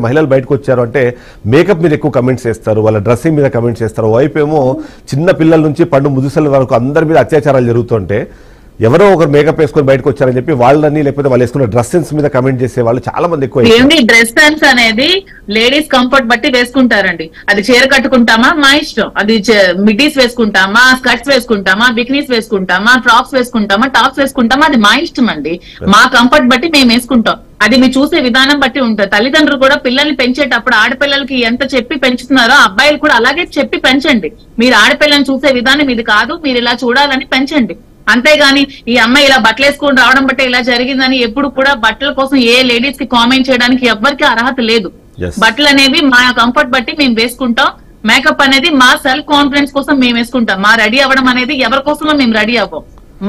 మహిళలు బయటకు వచ్చారు అంటే మేకప్ మీద ఎక్కువ కమెంట్స్ చేస్తారు, వాళ్ళ డ్రెస్సింగ్ మీద కమెంట్స్ చేస్తారు. వైపు ఏమో చిన్న పిల్లల నుంచి పండు ముదుసల వరకు అందరి మీద అత్యాచారాలు జరుగుతుంటే ఎవరో ఒకరు మేకప్ వేసుకొని బయటకు వచ్చారని చెప్పి వాళ్ళని లేకపోతే వాళ్ళు వేసుకున్న డ్రెస్ సెన్స్ మీద కమెంట్ చేసే వాళ్ళు చాలా మంది ఎక్కువ. ఏంటి డ్రెస్ సెన్స్ అనేది లేడీస్ కంఫర్ట్ బట్టి వేసుకుంటారండి. అది చీర కట్టుకుంటామా మా ఇష్టం, అది మిడ్డీస్ వేసుకుంటామా, స్కర్ట్స్ వేసుకుంటామా, బికినీస్ వేసుకుంటామా, ఫ్రాక్స్ వేసుకుంటామా, టాప్స్ వేసుకుంటామా, అది మా ఇష్టం అండి. మా కంఫర్ట్ బట్టి మేము వేసుకుంటాం. అది మీరు చూసే విధానం బట్టి ఉంటుంది. తల్లిదండ్రులు కూడా పిల్లల్ని పెంచేటప్పుడు ఆడపిల్లలకి ఎంత చెప్పి పెంచుతున్నారో అబ్బాయిలు కూడా అలాగే చెప్పి పెంచండి. మీరు ఆడపిల్లని చూసే విధానం ఇది కాదు, మీరు ఇలా చూడాలని పెంచండి. అంతేగాని ఈ అమ్మాయి ఇలా బట్టలు వేసుకుని రావడం బట్టే ఇలా జరిగిందని ఎప్పుడు కూడా బట్టల కోసం ఏ లేడీస్ కి కామెంట్ చేయడానికి ఎవ్వరికి అర్హత లేదు. బట్టలు అనేవి మా కంఫర్ట్ బట్టి మేము వేసుకుంటాం. మేకప్ అనేది మా సెల్ఫ్ కాన్ఫిడెన్స్ కోసం మేము వేసుకుంటాం. మా రెడీ అవ్వడం అనేది ఎవరి కోసమో మేము రెడీ అవ్వం.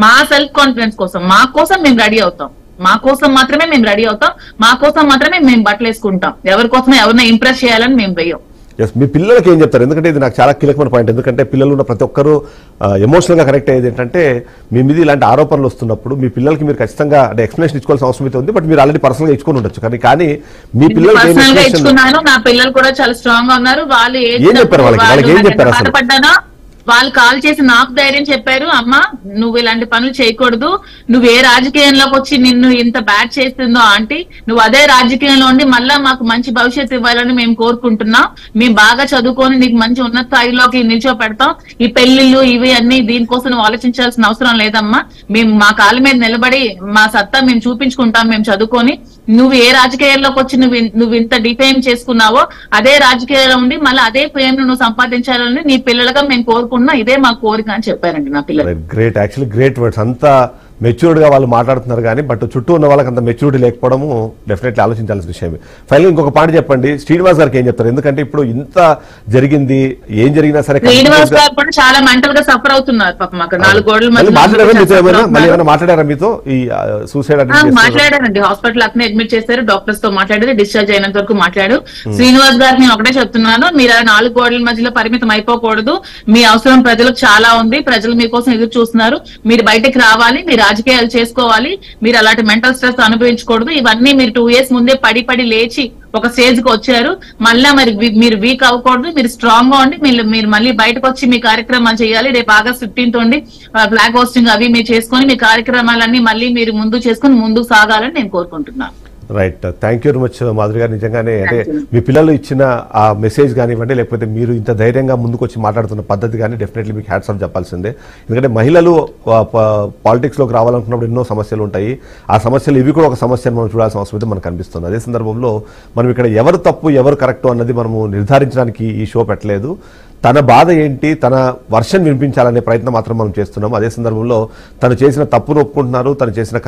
మా సెల్ఫ్ కాన్ఫిడెన్స్ కోసం, మా కోసం మేము రెడీ అవుతాం. మా కోసం మాత్రమే మేము రెడీ అవుతాం. మా కోసం మాత్రమే మేము బట్టలు వేసుకుంటాం. ఎవరి కోసం ఎవరిని ఇంప్రెస్ చేయాలని మేము వేయం. మీ పిల్లలకి ఏం చెప్తారు? ఎందుకంటే ఇది నాకు చాలా కీలకమైన పాయింట్. ఎందుకంటే పిల్లలు ఉన్న ప్రతి ఒక్కరూ ఎమోషనల్ గా కనెక్ట్ అయ్యేది ఏంటంటే మీ మీద ఇలాంటి ఆరోపణలు వస్తున్నప్పుడు మీ పిల్లలకి మీరు ఖచ్చితంగా అంటే ఎక్స్ప్లెనేషన్ ఇచ్చుకోవాల్సిన అవసరం అయితే ఉంది. బట్ మీరు ఆల్రెడీ పర్సనల్ గా ఇచ్చుకొని ఉండొచ్చు. కానీ మీ పిల్లలకి నా పిల్లలు కూడా చాలా స్ట్రాంగ్ గా ఉన్నారు. వాళ్ళు ఏం చెప్పారు? వాళ్ళకి ఏం చెప్పారు? బాధపడ్డానా వాళ్ళు కాల్ చేసి నాకు ధైర్యం చెప్పారు, అమ్మా నువ్వు ఇలాంటి పనులు చేయకూడదు, నువ్వు ఏ రాజకీయంలోకి వచ్చి నిన్ను ఇంత బ్యాడ్ చేస్తుందో ఆంటీ, నువ్వు అదే రాజకీయంలో ఉండి మళ్ళా మాకు మంచి భవిష్యత్తు ఇవ్వాలని మేము కోరుకుంటున్నాం. మేము బాగా చదువుకొని నీకు మంచి ఉన్నత స్థాయిలోకి నిల్చోపెడతాం. ఈ పెళ్లిళ్ళు ఇవి అన్ని దీనికోసం నువ్వు ఆలోచించాల్సిన అవసరం లేదమ్మా. మేము మా కాళ్ళ మీద నిలబడి మా సత్తా మేము చూపించుకుంటాం మేము చదువుకొని. నువ్వు ఏ రాజకీయాల్లోకి వచ్చి నువ్వు ఇంత డిఫేమ్ చేసుకున్నావో అదే రాజకీయాల్లో ఉండి మళ్ళీ అదే ఫేమ్ నువ్వు సంపాదించాలని నీ పిల్లలుగా మేము కోరుకుంటున్నా. ఇదే మా కోరిక అని చెప్పారండి నా పిల్లలు. Great, actually great words. అంతా మెచ్యూర్డ్ గా వాళ్ళు మాట్లాడుతున్నారు కానీ బట్ చుట్టూ ఉన్న వాళ్ళకి అంత మెచ్యూరిటీ లేకపోవడము డెఫినెట్లీ ఆలోచించాల్సిన విషయమే. ఫైనల్ ఇంకొక పాయింట్ చెప్పండి, శ్రీనివాస్ గారికి ఏం చెప్తారు? ఎందుకంటే ఇప్పుడు ఇంత జరిగింది, ఏం జరిగినా సరే శ్రీనివాస్ గారు కూడా చాలా మెంటల్ గా సఫర్ అవుతున్నారు పాపం. అక్కడ 4 గోడల మధ్య మాట్లాడారా మీతో? ఈ సూసైడ్ మాట్లాడారండి. హాస్పిటల్ అక్కడే అడ్మిట్ చేశారు, డాక్టర్స్ తో మాట్లాడారు, డిశ్చార్జ్ అయినంత వరకు మాట్లాడు. శ్రీనివాస్ గారు నేను ఒకటే చెప్తున్నాను, మీరు 4 గోడల మధ్యలో పరిమితం అయిపోకూడదు. మీ అవసరం ప్రజలకు చాలా ఉంది, ప్రజలు మీకోసం ఎదురు చూస్తున్నారు. మీరు బయటకు రావాలి, మీరు రాజకీయాలు చేసుకోవాలి, మీరు అలాంటి మెంటల్ స్ట్రెస్ అనుభవించకూడదు. ఇవన్నీ మీరు 2 years ముందే పడి లేచి ఒక స్టేజ్ కి వచ్చారు. మళ్ళా మీరు వీక్ అవ్వకూడదు, మీరు స్ట్రాంగ్ గా ఉండి మీరు మళ్ళీ బయటకు వచ్చి మీ కార్యక్రమాలు చేయాలి. రేపు August 15th ఉండి ఫ్లాగ్ హోస్టింగ్ అవి మీరు చేసుకుని మీ కార్యక్రమాలన్నీ మళ్ళీ మీరు ముందు చేసుకుని ముందుకు సాగాలని నేను కోరుకుంటున్నాను. Right, thank you very much Madhuri గారు. నిజంగానే అంటే మీ పిల్లలు ఇచ్చిన ఆ మెసేజ్ కానివ్వండి, లేకపోతే మీరు ఇంత ధైర్యంగా ముందుకు వచ్చి మాట్లాడుతున్న పద్ధతి కానీ డెఫినెట్లీ మీకు హ్యాట్స్ ఆఫ్ చెప్పాల్సిందే. ఎందుకంటే మహిళలు పాలిటిక్స్లోకి రావాలనుకున్నప్పుడు ఎన్నో సమస్యలు ఉంటాయి. ఆ సమస్యలు ఇవి కూడా ఒక సమస్యను మనం చూడాల్సిన అవసరం అయితే మనకు కనిపిస్తుంది. అదే సందర్భంలో మనం ఇక్కడ ఎవరు తప్పు ఎవరు కరెక్ట్ అన్నది మనము నిర్ధారించడానికి ఈ షో పెట్టలేదు. తన బాధ ఏంటి, తన వర్షన్ వినిపించాలనే ప్రయత్నం మాత్రం మనం చేస్తున్నాం. అదే సందర్భంలో తను చేసిన తప్పును ఒప్పుకుంటున్నారు, తను చేసిన